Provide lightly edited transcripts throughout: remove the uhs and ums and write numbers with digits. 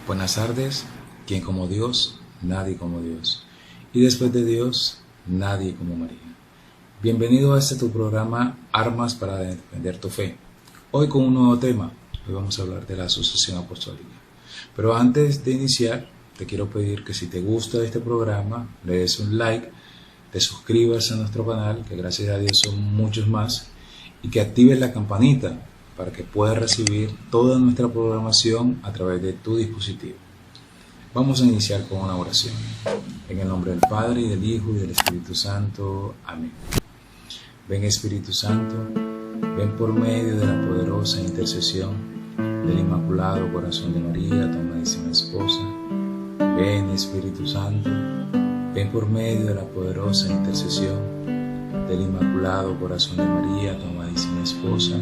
Buenas tardes, ¿quién como Dios? Nadie como Dios. Y después de Dios, nadie como María. Bienvenido a este tu programa Armas para defender tu fe. Hoy con un nuevo tema. Hoy vamos a hablar de la sucesión apostólica. Pero antes de iniciar, te quiero pedir que si te gusta este programa, le des un like, te suscribas a nuestro canal, que gracias a Dios son muchos más, y que actives la campanita para que puedas recibir toda nuestra programación a través de tu dispositivo. Vamos a iniciar con una oración. En el nombre del Padre, y del Hijo, y del Espíritu Santo. Amén. Ven Espíritu Santo, ven por medio de la poderosa intercesión del Inmaculado Corazón de María, tu amadísima esposa. Ven Espíritu Santo, ven por medio de la poderosa intercesión del Inmaculado Corazón de María, tu amadísima esposa.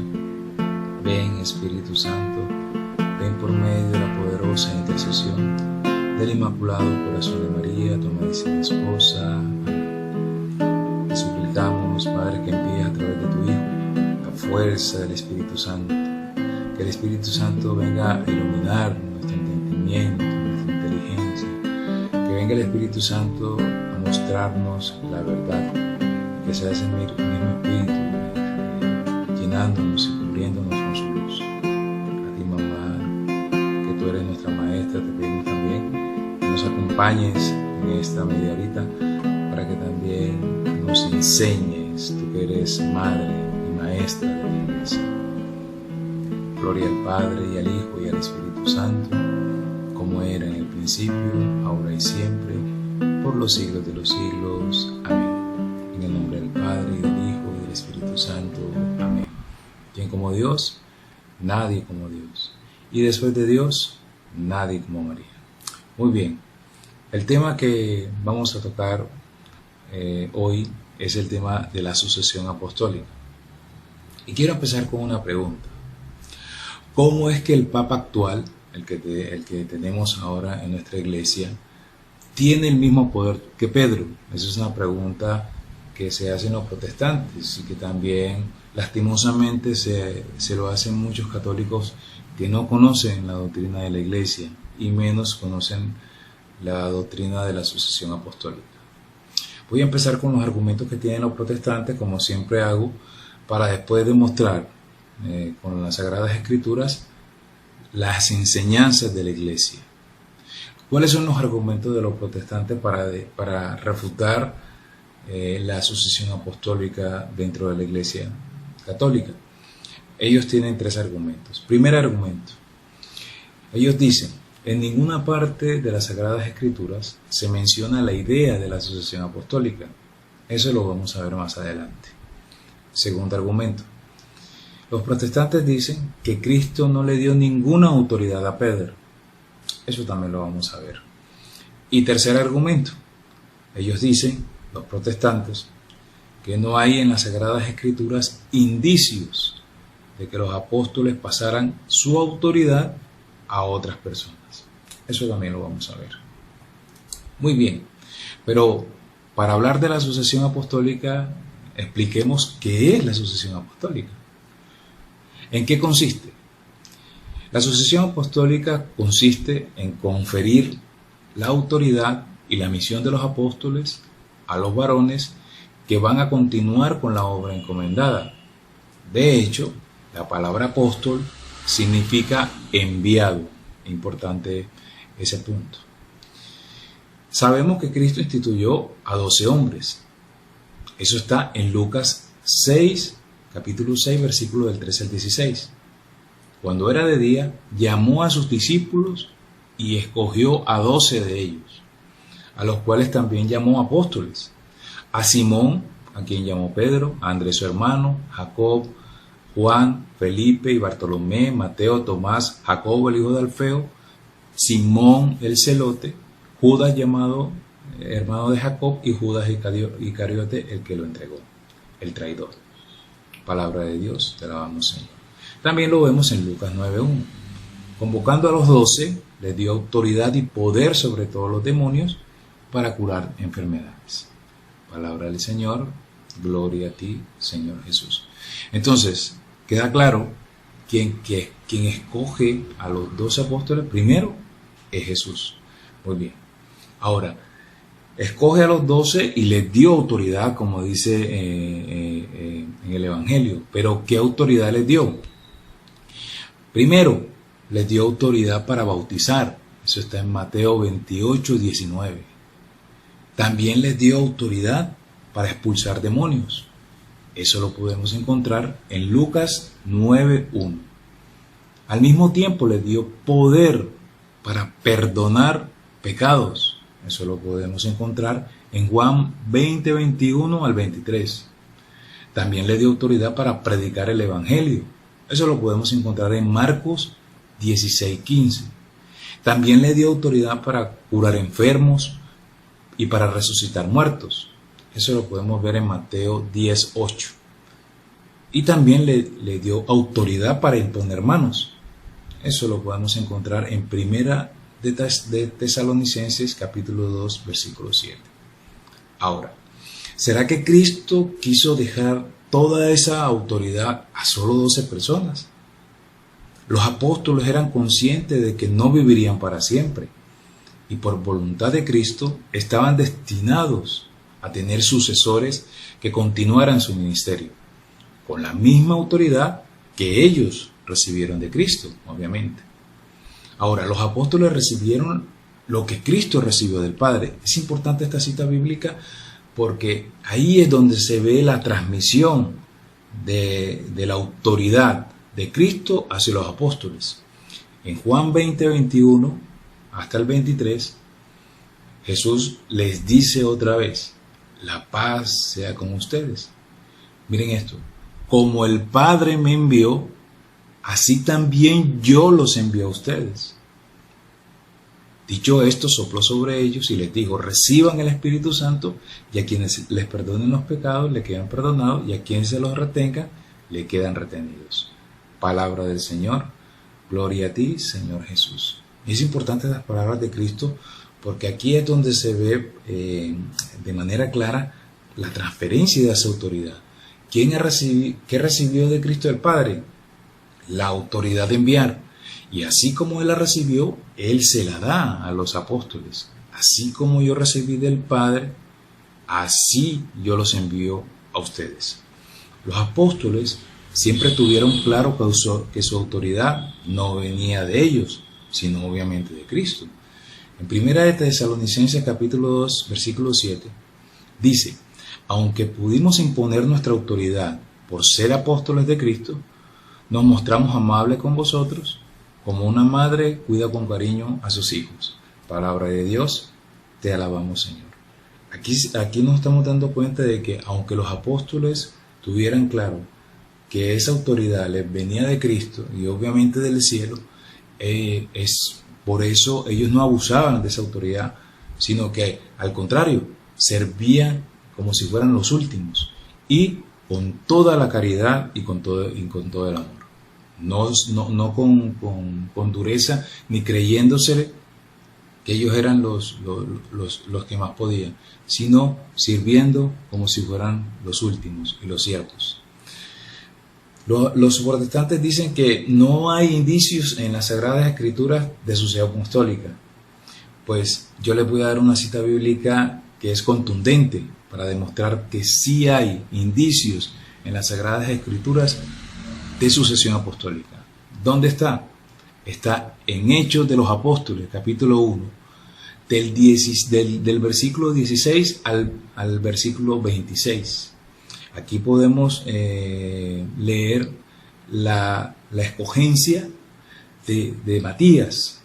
Ven Espíritu Santo, ven por medio de la poderosa intercesión del Inmaculado Corazón de María, tu amadísima esposa. Amén. Te suplicamos, Padre, que envíes a través de tu Hijo la fuerza del Espíritu Santo, que el Espíritu Santo venga a iluminar nuestro entendimiento, nuestra inteligencia, que venga el Espíritu Santo a mostrarnos la verdad, que sea ese mismo Espíritu llenándonos y cubriéndonos con su luz. A ti, mamá, que tú eres nuestra maestra, te pedimos también que nos acompañes en esta media horita para que también nos enseñes, tú que eres madre y maestra de la iglesia. Gloria al Padre, y al Hijo, y al Espíritu Santo, como era en el principio, ahora y siempre, por los siglos de los siglos. Amén. En el nombre del Padre, y del Hijo, y del Espíritu Santo. Amén. ¿Quién como Dios? Nadie como Dios. Y después de Dios, nadie como María. Muy bien. El tema que vamos a tocar hoy es el tema de la sucesión apostólica. Y quiero empezar con una pregunta. ¿Cómo es que el Papa actual, el que tenemos ahora en nuestra iglesia, tiene el mismo poder que Pedro? Esa es una pregunta que se hacen los protestantes y que también lastimosamente se lo hacen muchos católicos que no conocen la doctrina de la iglesia y menos conocen la doctrina de la sucesión apostólica. Voy a empezar con los argumentos que tienen los protestantes, como siempre hago, para después demostrar con las Sagradas Escrituras las enseñanzas de la iglesia. ¿Cuáles son los argumentos de los protestantes para refutar la sucesión apostólica dentro de la iglesia católica? Ellos tienen tres argumentos. Primer argumento, ellos dicen: en ninguna parte de las Sagradas Escrituras se menciona la idea de la sucesión apostólica. Eso lo vamos a ver más adelante. Segundo argumento, los protestantes dicen que Cristo no le dio ninguna autoridad a Pedro. Eso también lo vamos a ver. Y tercer argumento, ellos dicen, los protestantes, que no hay en las Sagradas Escrituras indicios de que los apóstoles pasaran su autoridad a otras personas. Eso también lo vamos a ver. Muy bien, pero para hablar de la sucesión apostólica, expliquemos qué es la sucesión apostólica. ¿En qué consiste? La sucesión apostólica consiste en conferir la autoridad y la misión de los apóstoles a los varones que van a continuar con la obra encomendada. De hecho, la palabra apóstol significa enviado. Importante ese punto. Sabemos que Cristo instituyó a 12 hombres. Eso está en Lucas 6, capítulo 6, versículo del 13 al 16. Cuando era de día, llamó a sus discípulos y escogió a 12 de ellos, a los cuales también llamó apóstoles: a Simón, a quien llamó Pedro; a Andrés su hermano; Jacob, Juan, Felipe y Bartolomé; Mateo, Tomás, Jacobo el hijo de Alfeo, Simón el celote, Judas llamado hermano de Jacob, y Judas Iscariote, el que lo entregó, el traidor. Palabra de Dios, te alabamos, Señor. También lo vemos en Lucas 9:1. Convocando a los 12, les dio autoridad y poder sobre todos los demonios para curar enfermedades. Palabra del Señor, gloria a ti, Señor Jesús. Entonces, queda claro quien escoge a los 12 apóstoles. Primero, es Jesús. Muy bien. Ahora, escoge a los 12 y les dio autoridad, como dice en el Evangelio. Pero ¿qué autoridad les dio? Primero, les dio autoridad para bautizar. Eso está en Mateo 28, 19. También les dio autoridad para expulsar demonios. Eso lo podemos encontrar en Lucas 9:1. Al mismo tiempo les dio poder para perdonar pecados. Eso lo podemos encontrar en Juan 20:21 al 23. También les dio autoridad para predicar el Evangelio. Eso lo podemos encontrar en Marcos 16:15. También les dio autoridad para curar enfermos y para resucitar muertos. Eso lo podemos ver en Mateo 10:8. Y también le dio autoridad para imponer manos. Eso lo podemos encontrar en Primera de Tesalonicenses capítulo 2, versículo 7. Ahora, ¿será que Cristo quiso dejar toda esa autoridad a solo 12 personas? Los apóstoles eran conscientes de que no vivirían para siempre y por voluntad de Cristo estaban destinados a tener sucesores que continuaran su ministerio, con la misma autoridad que ellos recibieron de Cristo, obviamente. Ahora, los apóstoles recibieron lo que Cristo recibió del Padre. Es importante esta cita bíblica porque ahí es donde se ve la transmisión de la autoridad de Cristo hacia los apóstoles. En Juan 20:21 hasta el 23, Jesús les dice otra vez: la paz sea con ustedes. Miren esto: como el Padre me envió, así también yo los envío a ustedes. Dicho esto, sopló sobre ellos y les dijo: reciban el Espíritu Santo, y a quienes les perdonen los pecados le quedan perdonados, y a quienes se los retengan le quedan retenidos. Palabra del Señor. Gloria a ti, Señor Jesús. Es importante las palabras de Cristo porque aquí es donde se ve de manera clara la transferencia de esa autoridad. ¿Qué recibió de Cristo el Padre? La autoridad de enviar. Y así como Él la recibió, Él se la da a los apóstoles. Así como yo recibí del Padre, así yo los envío a ustedes. Los apóstoles siempre tuvieron claro que su autoridad no venía de ellos, sino obviamente de Cristo. En Primera de Tesalonicenses capítulo 2, versículo 7, dice: aunque pudimos imponer nuestra autoridad por ser apóstoles de Cristo, nos mostramos amables con vosotros, como una madre cuida con cariño a sus hijos. Palabra de Dios, te alabamos, Señor. Aquí nos estamos dando cuenta de que aunque los apóstoles tuvieran claro que esa autoridad les venía de Cristo y obviamente del cielo, es por eso ellos no abusaban de esa autoridad, sino que al contrario, servían como si fueran los últimos y con toda la caridad y con todo el amor. No con dureza ni creyéndose que ellos eran los que más podían, sino sirviendo como si fueran los últimos y los siervos. Los protestantes dicen que no hay indicios en las Sagradas Escrituras de sucesión apostólica. Pues yo les voy a dar una cita bíblica que es contundente para demostrar que sí hay indicios en las Sagradas Escrituras de sucesión apostólica. ¿Dónde está? Está en Hechos de los Apóstoles, capítulo 1, del versículo 16 al versículo 26. Aquí podemos leer la escogencia de Matías,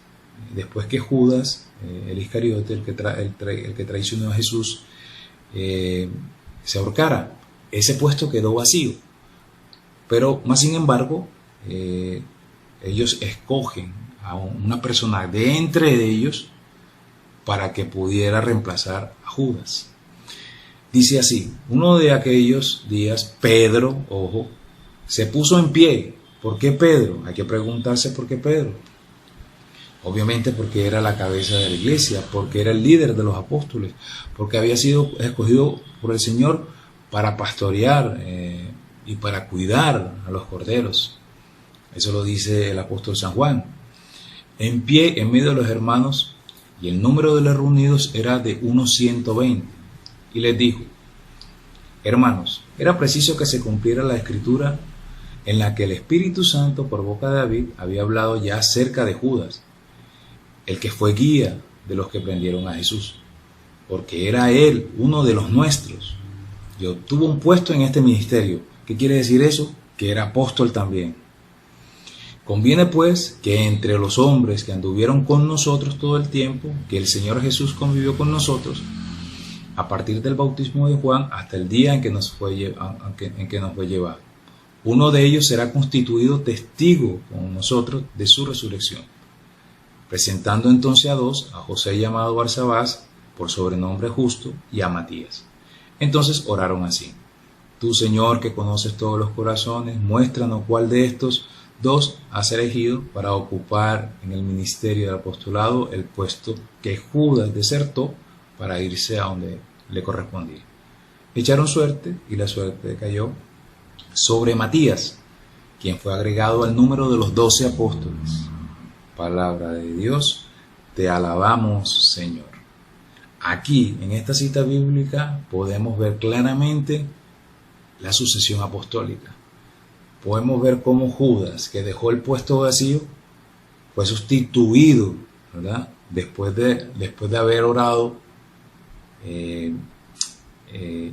después que Judas, el Iscariote, el que traicionó a Jesús, se ahorcara. Ese puesto quedó vacío, pero más sin embargo, ellos escogen a una persona de entre ellos para que pudiera reemplazar a Judas. Dice así: uno de aquellos días, Pedro, ojo, se puso en pie. ¿Por qué Pedro? Hay que preguntarse por qué Pedro. Obviamente porque era la cabeza de la iglesia, porque era el líder de los apóstoles, porque había sido escogido por el Señor para pastorear y para cuidar a los corderos. Eso lo dice el apóstol San Juan. en pie en medio de los hermanos, y el número de los reunidos era de unos 120, y les dijo: hermanos, era preciso que se cumpliera la escritura en la que el Espíritu Santo por boca de David había hablado ya acerca de Judas, el que fue guía de los que prendieron a Jesús, porque era él uno de los nuestros y obtuvo un puesto en este ministerio. ¿Qué quiere decir eso? Que era apóstol también. Conviene pues que entre los hombres que anduvieron con nosotros todo el tiempo que el Señor Jesús convivió con nosotros, a partir del bautismo de Juan hasta el día en que nos fue llevado, uno de ellos será constituido testigo con nosotros de su resurrección. Presentando entonces a dos, a José llamado Barsabás, por sobrenombre Justo, y a Matías. Entonces oraron así: tú, Señor, que conoces todos los corazones, muéstranos cuál de estos dos has elegido para ocupar en el ministerio del apostolado el puesto que Judas desertó para irse a donde le correspondía. Echaron suerte y la suerte cayó sobre Matías, quien fue agregado al número de los 12 apóstoles. Palabra de Dios, te alabamos, Señor. Aquí, en esta cita bíblica, podemos ver claramente la sucesión apostólica. Podemos ver cómo Judas, que dejó el puesto vacío, fue sustituido, ¿verdad? Después de haber orado y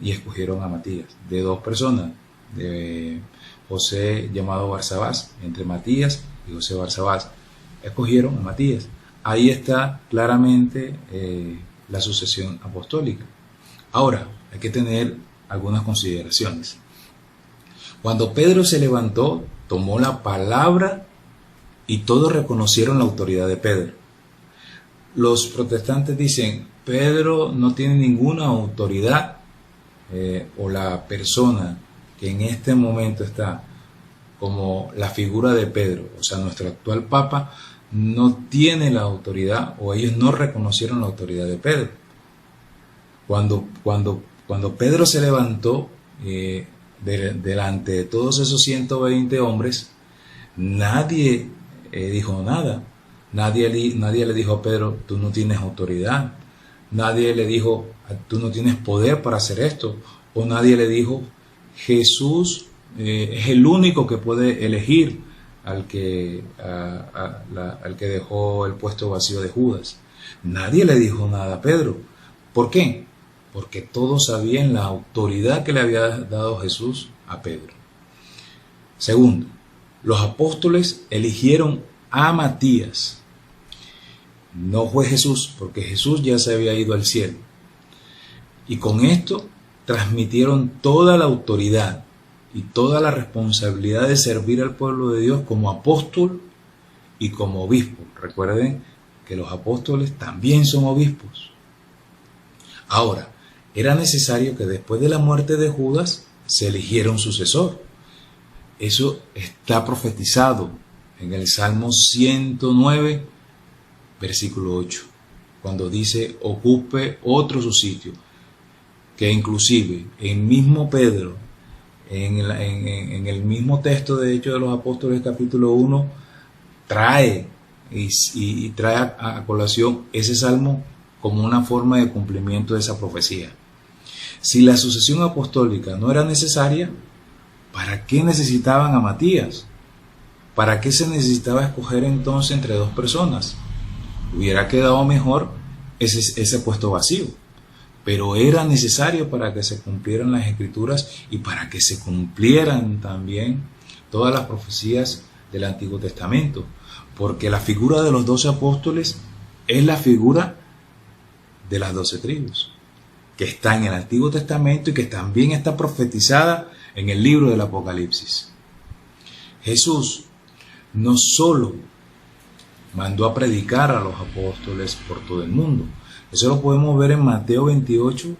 escogieron a Matías, de dos personas, de José llamado Barsabás, entre Matías y José Barsabás, escogieron a Matías. Ahí está claramente la sucesión apostólica. Ahora, hay que tener algunas consideraciones. Cuando Pedro se levantó, tomó la palabra y todos reconocieron la autoridad de Pedro. Los protestantes dicen: Pedro no tiene ninguna autoridad, o la persona que en este momento está como la figura de Pedro, o sea, nuestro actual Papa, no tiene la autoridad, o ellos no reconocieron la autoridad de Pedro. Cuando Pedro se levantó delante de todos esos 120 hombres, nadie dijo nada. Nadie le dijo a Pedro: tú no tienes autoridad. Nadie le dijo: tú no tienes poder para hacer esto. O nadie le dijo: Jesús es el único que puede elegir al que dejó el puesto vacío de Judas. Nadie le dijo nada a Pedro. ¿Por qué? Porque todos sabían la autoridad que le había dado Jesús a Pedro. Segundo, los apóstoles eligieron a Matías. No fue Jesús, porque Jesús ya se había ido al cielo. Y con esto transmitieron toda la autoridad y toda la responsabilidad de servir al pueblo de Dios como apóstol y como obispo. Recuerden que los apóstoles también son obispos. Ahora, era necesario que después de la muerte de Judas se eligiera un sucesor. Eso está profetizado en el Salmo 109, versículo 8, cuando dice: ocupe otro su sitio, que inclusive el mismo Pedro, en el mismo texto de Hechos de los Apóstoles capítulo 1, trae a colación ese salmo como una forma de cumplimiento de esa profecía. Si la sucesión apostólica no era necesaria, ¿para qué necesitaban a Matías? ¿Para qué se necesitaba escoger entonces entre dos personas? Hubiera quedado mejor ese puesto vacío, pero era necesario para que se cumplieran las escrituras y para que se cumplieran también todas las profecías del Antiguo Testamento, porque la figura de los 12 apóstoles es la figura de las 12 tribus, que está en el Antiguo Testamento y que también está profetizada en el libro del Apocalipsis. Jesús no solo mandó a predicar a los apóstoles por todo el mundo. Eso lo podemos ver en Mateo 28,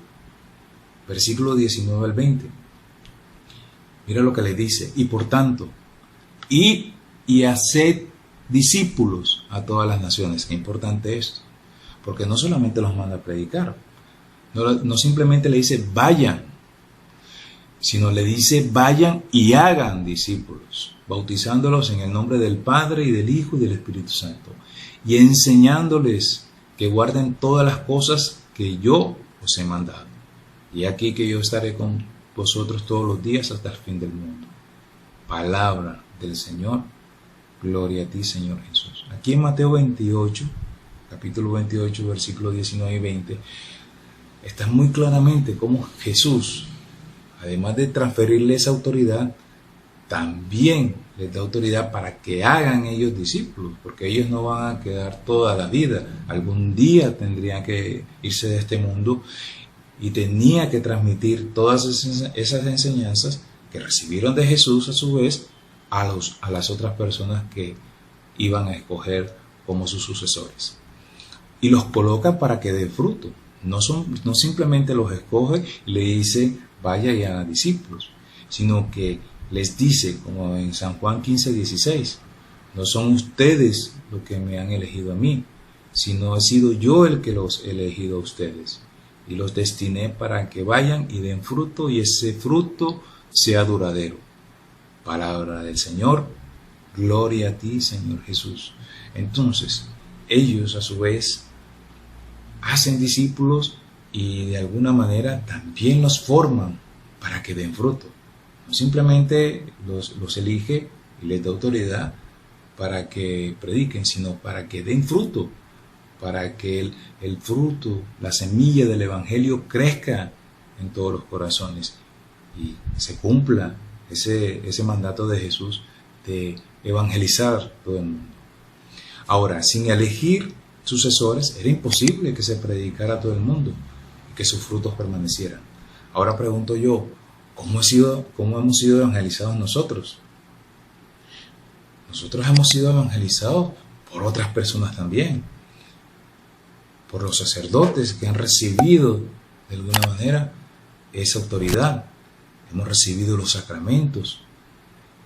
versículo 19 al 20. Mira lo que le dice: y por tanto, id y haced discípulos a todas las naciones. Qué importante esto, porque no solamente los manda a predicar, no simplemente le dice vayan, sino le dice vayan y hagan discípulos, bautizándolos en el nombre del Padre y del Hijo y del Espíritu Santo, y enseñándoles que guarden todas las cosas que yo os he mandado. Y aquí que yo estaré con vosotros todos los días hasta el fin del mundo. Palabra del Señor. Gloria a ti, Señor Jesús. Aquí en Mateo 28, capítulo 28, versículos 19 y 20, está muy claramente cómo Jesús, además de transferirle esa autoridad, también les da autoridad para que hagan ellos discípulos, porque ellos no van a quedar toda la vida. Algún día tendrían que irse de este mundo y tenía que transmitir todas esas enseñanzas que recibieron de Jesús a su vez a las otras personas que iban a escoger como sus sucesores. Y los coloca para que den fruto. No simplemente los escoge y le dice vaya y haga discípulos, sino que les dice, como en San Juan 15:16, no son ustedes los que me han elegido a mí, sino he sido yo el que los he elegido a ustedes y los destiné para que vayan y den fruto y ese fruto sea duradero. Palabra del Señor, gloria a ti, Señor Jesús. Entonces, ellos a su vez hacen discípulos y de alguna manera también los forman para que den fruto. No simplemente los elige y les da autoridad para que prediquen, sino para que den fruto, para que el fruto, la semilla del Evangelio crezca en todos los corazones y se cumpla ese mandato de Jesús de evangelizar todo el mundo. Ahora, sin elegir sucesores, era imposible que se predicara a todo el mundo y que sus frutos permanecieran. Ahora pregunto yo, ¿cómo hemos sido evangelizados nosotros? Nosotros hemos sido evangelizados por otras personas también, por los sacerdotes que han recibido de alguna manera esa autoridad. Hemos recibido los sacramentos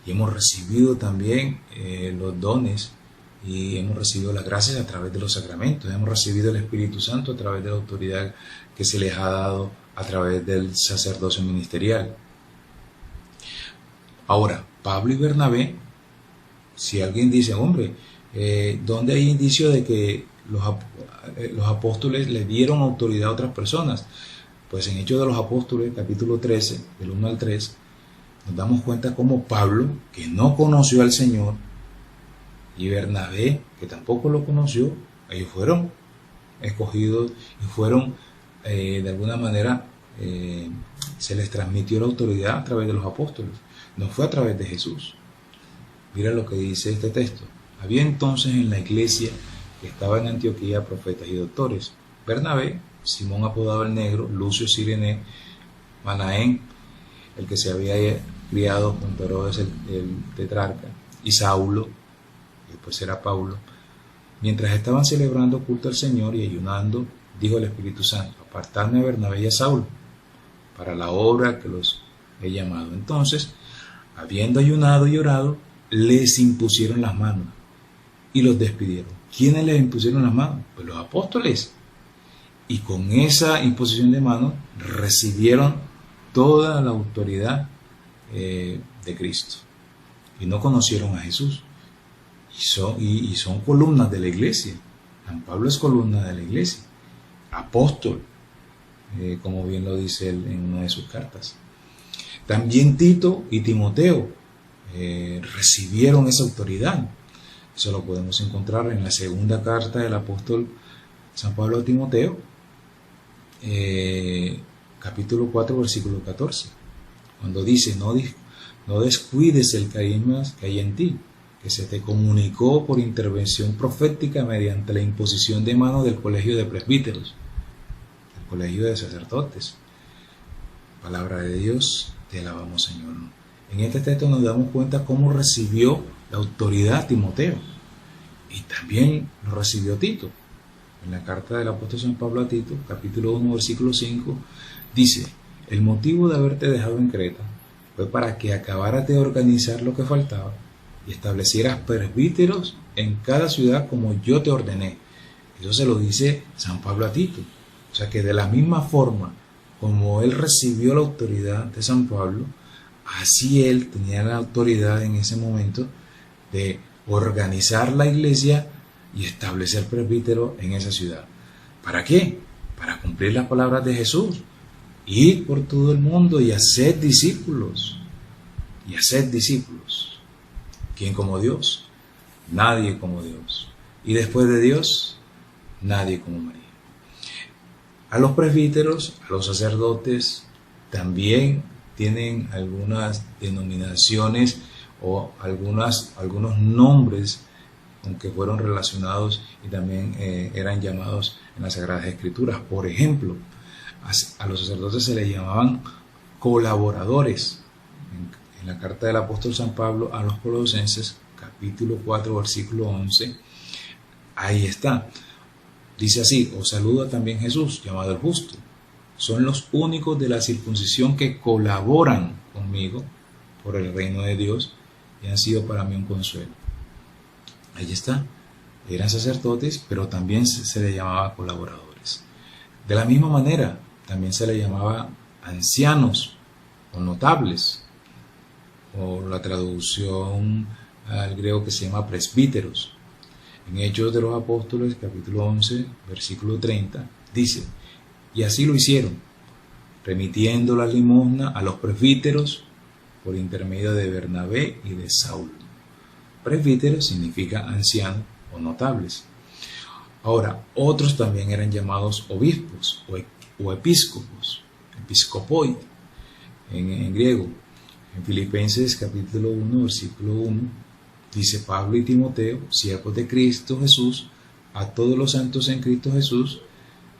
y hemos recibido también los dones y hemos recibido las gracias a través de los sacramentos. Hemos recibido el Espíritu Santo a través de la autoridad que se les ha dado a través del sacerdocio ministerial. Ahora, Pablo y Bernabé, si alguien dice, hombre, ¿dónde hay indicio de que los apóstoles le dieron autoridad a otras personas? Pues en Hechos de los Apóstoles, capítulo 13, del 1 al 3, nos damos cuenta cómo Pablo, que no conoció al Señor, y Bernabé, que tampoco lo conoció, ellos fueron escogidos y fueron, de alguna manera, se les transmitió la autoridad a través de los apóstoles. No fue a través de Jesús. Mira lo que dice este texto. Había entonces en la iglesia que estaba en Antioquía profetas y doctores. Bernabé, Simón apodado el Negro, Lucio Cirené, Manaén, el que se había criado junto a Herodes el tetrarca, y Saulo, que después era Paulo. Mientras estaban celebrando culto al Señor y ayunando, dijo el Espíritu Santo, apartadme a Bernabé y a Saulo para la obra que los he llamado. Entonces, habiendo ayunado y orado, les impusieron las manos y los despidieron. ¿Quiénes les impusieron las manos? Pues los apóstoles. Y con esa imposición de manos recibieron toda la autoridad de Cristo. Y no conocieron a Jesús. Y son columnas de la iglesia. San Pablo es columna de la iglesia. Apóstol, como bien lo dice él en una de sus cartas. También Tito y Timoteo recibieron esa autoridad. Eso lo podemos encontrar en la segunda carta del apóstol San Pablo a Timoteo, capítulo 4, versículo 14, cuando dice, no descuides el carisma que hay en ti, que se te comunicó por intervención profética mediante la imposición de manos del colegio de presbíteros, del colegio de sacerdotes. Palabra de Dios, te alabamos, Señor. En este texto nos damos cuenta cómo recibió la autoridad Timoteo y también lo recibió Tito. En la carta del apóstol San Pablo a Tito, capítulo 1, versículo 5, dice, el motivo de haberte dejado en Creta fue para que acabaras de organizar lo que faltaba y establecieras presbíteros en cada ciudad como yo te ordené. Eso se lo dice San Pablo a Tito. O sea que de la misma forma como él recibió la autoridad de San Pablo, así él tenía la autoridad en ese momento de organizar la iglesia y establecer presbíteros en esa ciudad. ¿Para qué? Para cumplir las palabras de Jesús. Ir por todo el mundo y hacer discípulos. Y hacer discípulos. ¿Quién como Dios? Nadie como Dios. Y después de Dios, nadie como María. A los presbíteros, a los sacerdotes, también tienen algunas denominaciones o algunos nombres con que fueron relacionados y también eran llamados en las Sagradas Escrituras. Por ejemplo, a los sacerdotes se les llamaban colaboradores. En la carta del apóstol San Pablo a los Colosenses, capítulo 4, versículo 11, ahí está. Dice así: os saluda también Jesús, llamado el Justo. Son los únicos de la circuncisión que colaboran conmigo por el reino de Dios y han sido para mí un consuelo. Ahí está. Eran sacerdotes, pero también se les llamaba colaboradores. De la misma manera, también se les llamaba ancianos o notables, o la traducción al griego que se llama presbíteros. En Hechos de los Apóstoles, capítulo 11, versículo 30, dice: y así lo hicieron, remitiendo la limosna a los presbíteros por intermedio de Bernabé y de Saulo. Presbítero significa anciano o notables. Ahora, otros también eran llamados obispos o episcopos, episcopoi en griego. En Filipenses capítulo 1, versículo 1, dice: Pablo y Timoteo, siervos de Cristo Jesús, a todos los santos en Cristo Jesús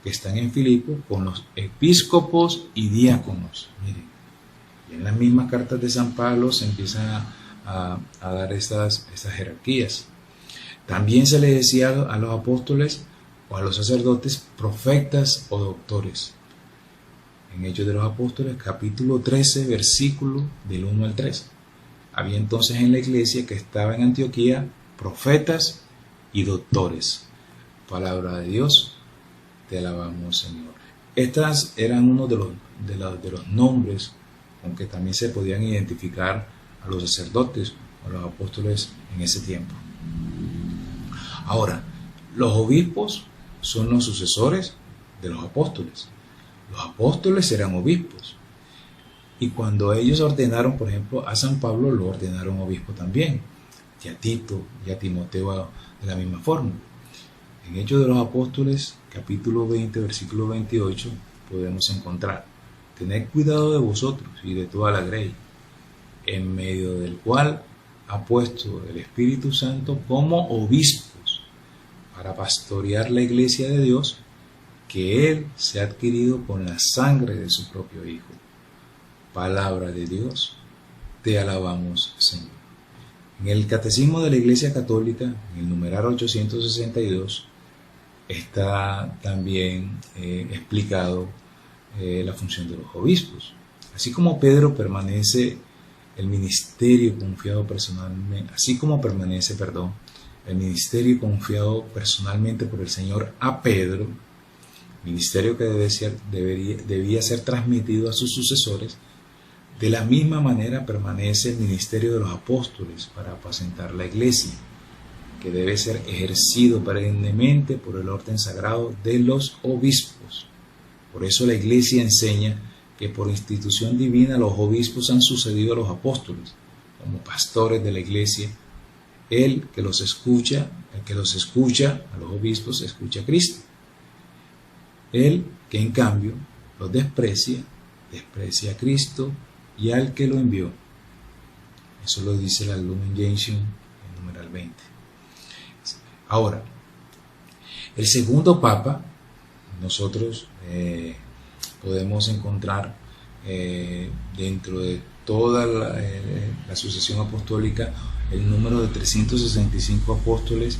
que están en Filipo, con los episcopos y diáconos. Miren, y en las mismas cartas de San Pablo se empiezan a dar estas jerarquías. También se le decía a los apóstoles o a los sacerdotes profetas o doctores. En Hechos de los Apóstoles, capítulo 13, versículo del 1 al 3. Había entonces en la iglesia que estaba en Antioquía profetas y doctores. Palabra de Dios, te alabamos, Señor. Estas eran uno de los nombres con que también se podían identificar a los sacerdotes o a los apóstoles en ese tiempo. Ahora, los obispos son los sucesores de los apóstoles. Los apóstoles eran obispos. Y cuando ellos ordenaron, por ejemplo, a San Pablo, lo ordenaron obispo también. Y a Tito y a Timoteo de la misma forma. En Hechos de los Apóstoles, capítulo 20, versículo 28, podemos encontrar: tened cuidado de vosotros y de toda la grey, en medio del cual ha puesto el Espíritu Santo como obispos, para pastorear la iglesia de Dios, que Él se ha adquirido con la sangre de su propio Hijo. Palabra de Dios, te alabamos, Señor. En el Catecismo de la Iglesia Católica, en el numeral 862, está también explicado la función de los obispos. Así como Pedro permanece el ministerio confiado personalmente, el ministerio confiado personalmente por el Señor a Pedro, ministerio que debía ser transmitido a sus sucesores, de la misma manera permanece el ministerio de los apóstoles para apacentar la iglesia, que debe ser ejercido perennemente por el orden sagrado de los obispos. Por eso la iglesia enseña que por institución divina los obispos han sucedido a los apóstoles como pastores de la iglesia. El que los escucha a los obispos, escucha a Cristo. El que en cambio los desprecia a Cristo y al que lo envió. Eso lo dice la Lumen Gentium, el numeral 20. Ahora, el segundo Papa, nosotros podemos encontrar dentro de toda la sucesión apostólica el número de 365 apóstoles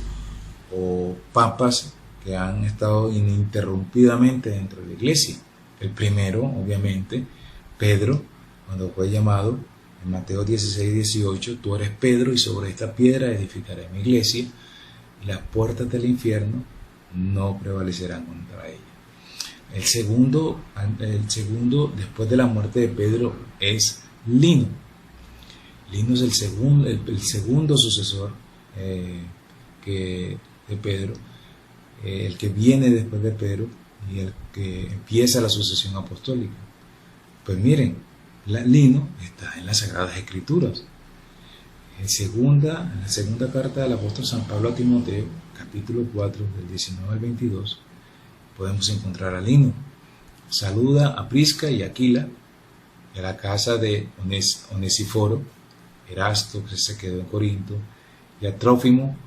o papas que han estado ininterrumpidamente dentro de la iglesia. El primero, obviamente, Pedro, cuando fue llamado en Mateo 16, 18, tú eres Pedro y sobre esta piedra edificaré mi iglesia y las puertas del infierno no prevalecerán contra ella. El segundo, después de la muerte de Pedro, es Lino. Lino es el segundo sucesor que de Pedro, el que viene después de Pedro y el que empieza la sucesión apostólica. Pues miren, Lino está en las Sagradas Escrituras. En la segunda carta del apóstol San Pablo a Timoteo, capítulo 4, del 19 al 22, podemos encontrar a Lino. Saluda a Prisca y Aquila, y a la casa de Onesíforo, Erasto, que se quedó en Corinto, y a Trófimo,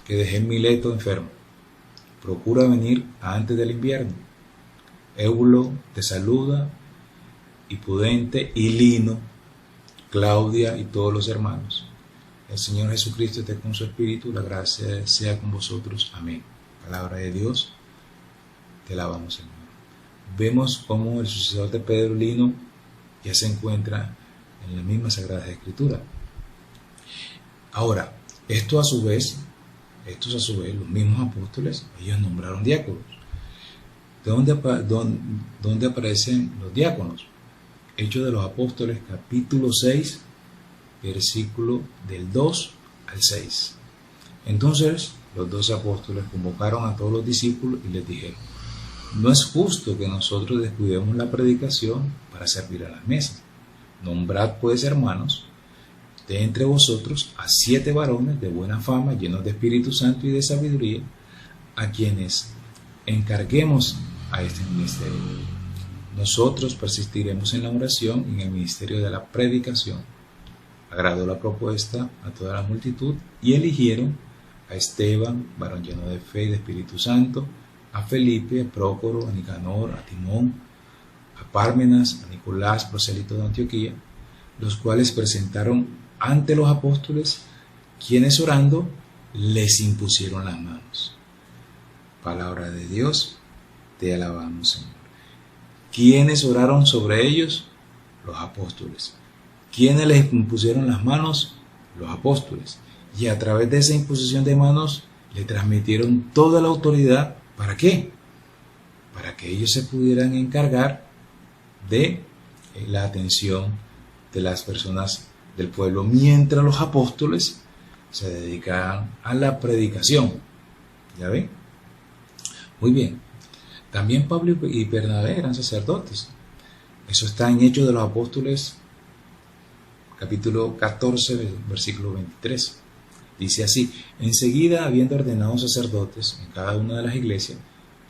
que dejé en Mileto enfermo. Procura venir antes del invierno. Éubulo te saluda, y Pudente y Lino, Claudia y todos los hermanos. El Señor Jesucristo esté con su espíritu, la gracia sea con vosotros. Amén. Palabra de Dios, te alabamos, Señor. Vemos cómo el sucesor de Pedro, Lino, ya se encuentra en la misma Sagrada Escritura. Ahora, estos a su vez, los mismos apóstoles, ellos nombraron diáconos. ¿De dónde aparecen los diáconos? Hechos de los Apóstoles, capítulo 6, versículo del 2 al 6. Entonces los 12 apóstoles convocaron a todos los discípulos y les dijeron: no es justo que nosotros descuidemos la predicación para servir a las mesas. Nombrad pues, hermanos, de entre vosotros a 7 varones de buena fama, llenos de Espíritu Santo y de sabiduría, a quienes encarguemos a este ministerio. Nosotros persistiremos en la oración y en el ministerio de la predicación. Agradó la propuesta a toda la multitud y eligieron a Esteban, varón lleno de fe y de Espíritu Santo, a Felipe, a Prócoro, a Nicanor, a Timón, a Pármenas, a Nicolás, prosélito de Antioquía, los cuales presentaron ante los apóstoles, quienes orando les impusieron las manos. Palabra de Dios, te alabamos, Señor. ¿Quiénes oraron sobre ellos? Los apóstoles. ¿Quiénes les impusieron las manos? Los apóstoles. Y a través de esa imposición de manos le transmitieron toda la autoridad. ¿Para qué? Para que ellos se pudieran encargar de la atención de las personas del pueblo, mientras los apóstoles se dedicaban a la predicación. ¿Ya ven? Muy bien. También Pablo y Bernabé eran sacerdotes. Eso está en Hechos de los Apóstoles, capítulo 14, versículo 23. Dice así: enseguida, habiendo ordenado sacerdotes en cada una de las iglesias,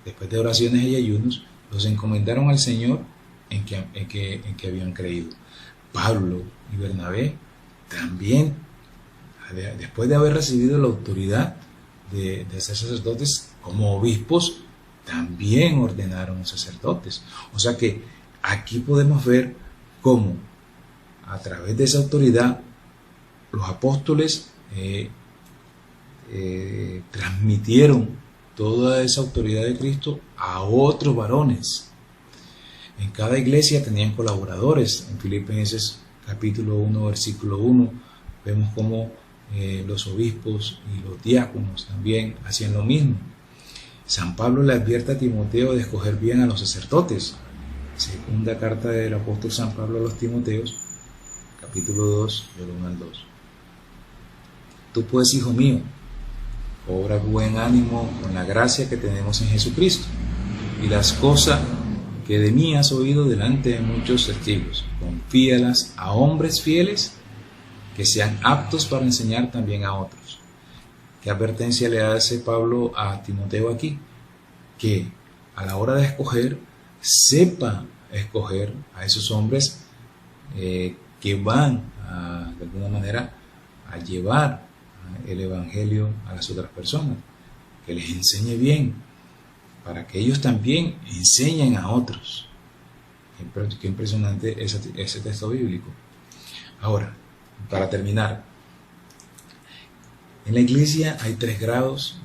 después de oraciones y ayunos, los encomendaron al Señor en que habían creído. Pablo y Bernabé también, después de haber recibido la autoridad de ser sacerdotes como obispos, también ordenaron sacerdotes. O sea que aquí podemos ver cómo a través de esa autoridad los apóstoles transmitieron toda esa autoridad de Cristo a otros varones. En cada iglesia tenían colaboradores. En Filipenses capítulo 1, versículo 1, vemos cómo los obispos y los diáconos también hacían lo mismo. San Pablo le advierte a Timoteo de escoger bien a los sacerdotes. Segunda carta del apóstol San Pablo a los Timoteos, capítulo 2, del 1 al 2. Tú pues, hijo mío, obra buen ánimo con la gracia que tenemos en Jesucristo, y las cosas que de mí has oído delante de muchos testigos, confíalas a hombres fieles que sean aptos para enseñar también a otros. ¿Qué advertencia le hace Pablo a Timoteo aquí? Que a la hora de escoger, sepa escoger a esos hombres que van de alguna manera a llevar el Evangelio a las otras personas, que les enseñe bien, para que ellos también enseñen a otros. Qué impresionante ese texto bíblico. Ahora, para terminar, en la iglesia hay 3 grados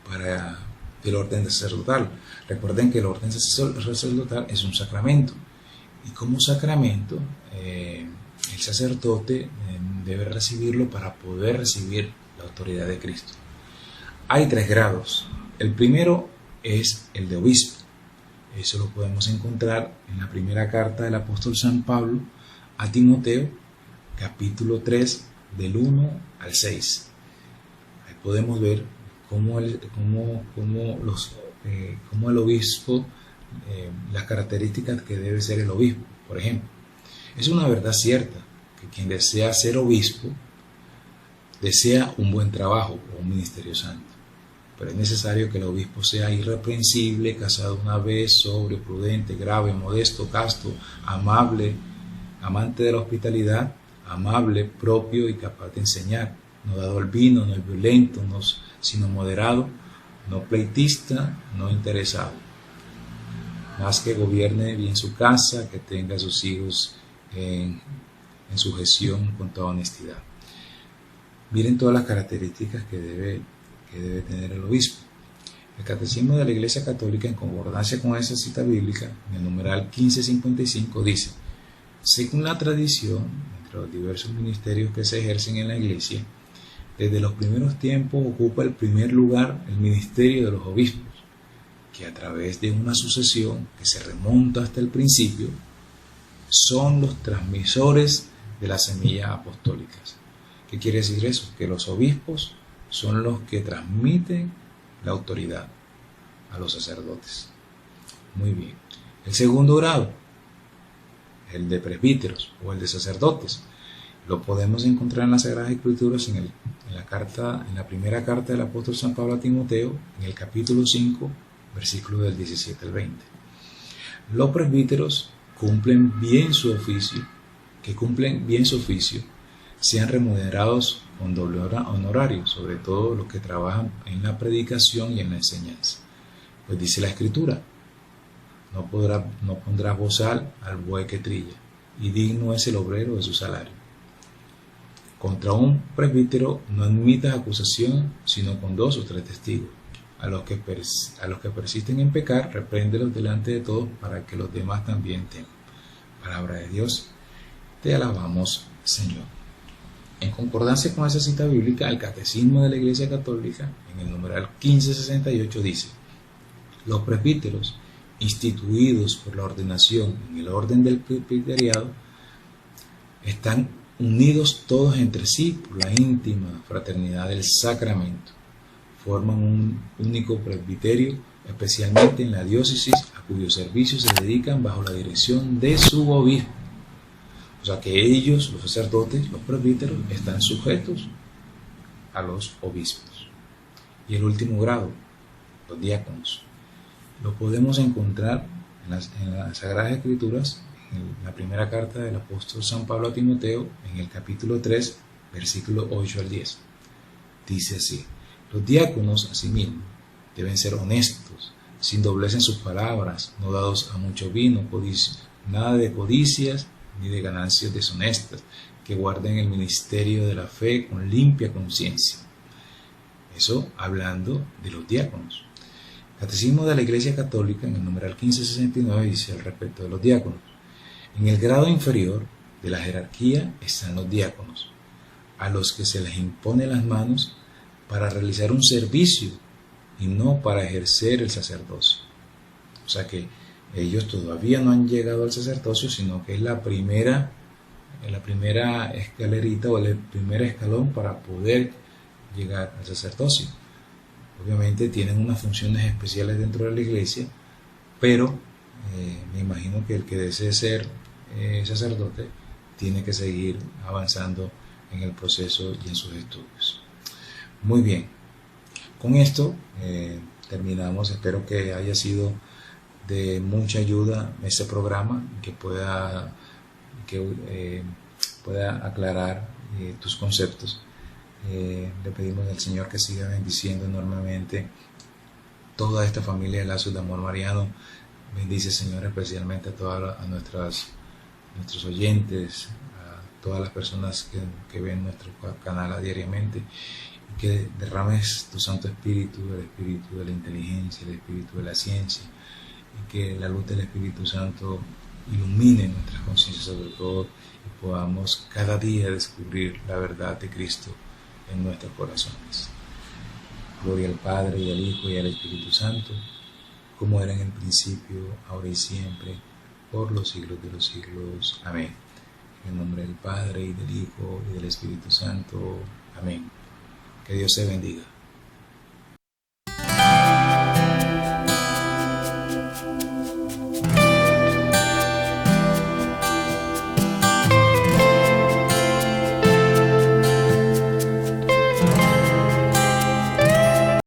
para el orden sacerdotal. Recuerden que el orden sacerdotal es un sacramento, y como sacramento el sacerdote debe recibirlo para poder recibir la autoridad de Cristo. Hay 3 grados. El primero es el de obispo. Eso lo podemos encontrar en la primera carta del apóstol San Pablo a Timoteo, capítulo 3, del 1 al 6. Ahí podemos ver cómo el obispo, las características que debe ser el obispo. Por ejemplo, es una verdad cierta que quien desea ser obispo desea un buen trabajo o un ministerio santo, pero es necesario que el obispo sea irreprensible, casado una vez, sobrio, prudente, grave, modesto, casto, amable, amante de la hospitalidad, amable, propio y capaz de enseñar, no dado al vino, no es violento, sino moderado, no pleitista, no interesado, más que gobierne bien su casa, que tenga a sus hijos en sujeción con toda honestidad. Miren todas las características que debe tener el obispo. El Catecismo de la Iglesia Católica, en concordancia con esa cita bíblica, en el numeral 1555, dice: según la tradición, entre los diversos ministerios que se ejercen en la Iglesia, desde los primeros tiempos ocupa el primer lugar el ministerio de los obispos, que a través de una sucesión que se remonta hasta el principio, son los transmisores de las semillas apostólicas. ¿Qué quiere decir eso? Que los obispos son los que transmiten la autoridad a los sacerdotes. Muy bien. El segundo grado, el de presbíteros o el de sacerdotes, lo podemos encontrar en las Sagradas Escrituras en la primera carta del apóstol San Pablo a Timoteo, en el capítulo 5, versículos del 17 al 20. Los presbíteros cumplen bien su oficio, sean remunerados con doble honorario, sobre todo los que trabajan en la predicación y en la enseñanza. Pues dice la Escritura: no pondrás bozal al buey que trilla, y digno es el obrero de su salario. Contra un presbítero no admitas acusación, sino con 2 o 3 testigos. A los que persisten en pecar, repréndelos delante de todos, para que los demás también teman. Palabra de Dios, te alabamos, Señor. En concordancia con esa cita bíblica, el Catecismo de la Iglesia Católica, en el numeral 1568, dice: los presbíteros, instituidos por la ordenación en el orden del presbiteriado, están unidos todos entre sí por la íntima fraternidad del sacramento. Forman un único presbiterio, especialmente en la diócesis, a cuyo servicio se dedican bajo la dirección de su obispo. O sea que ellos, los sacerdotes, los presbíteros, están sujetos a los obispos. Y el último grado, los diáconos, lo podemos encontrar en las Sagradas Escrituras, en la primera carta del apóstol San Pablo a Timoteo, en el capítulo 3, versículos 8 al 10. Dice así: los diáconos, asimismo, deben ser honestos, sin doblez en sus palabras, no dados a mucho vino, nada de codicias ni de ganancias deshonestas, que guarden el ministerio de la fe con limpia conciencia. Eso hablando de los diáconos. El Catecismo de la Iglesia Católica, en el numeral 1569, dice al respecto de los diáconos: en el grado inferior de la jerarquía están los diáconos, a los que se les impone las manos para realizar un servicio y no para ejercer el sacerdocio. O sea que ellos todavía no han llegado al sacerdocio, sino que es la primera escalerita o el primer escalón para poder llegar al sacerdocio. Obviamente tienen unas funciones especiales dentro de la iglesia, pero me imagino que el que desee ser sacerdote tiene que seguir avanzando en el proceso y en sus estudios. Muy bien, con esto terminamos. Espero que haya sido de mucha ayuda este programa, que pueda aclarar tus conceptos. Le pedimos al Señor que siga bendiciendo enormemente toda esta familia de Lazos de Amor Mariano. Bendice, Señor, especialmente a nuestros oyentes, a todas las personas que ven nuestro canal diariamente, y que derrames tu Santo Espíritu, el Espíritu de la inteligencia, el Espíritu de la ciencia, y que la luz del Espíritu Santo ilumine nuestras conciencias sobre todo, y podamos cada día descubrir la verdad de Cristo en nuestros corazones. Gloria al Padre, y al Hijo, y al Espíritu Santo, como era en el principio, ahora y siempre, por los siglos de los siglos. Amén. En el nombre del Padre, y del Hijo, y del Espíritu Santo. Amén. Que Dios te bendiga.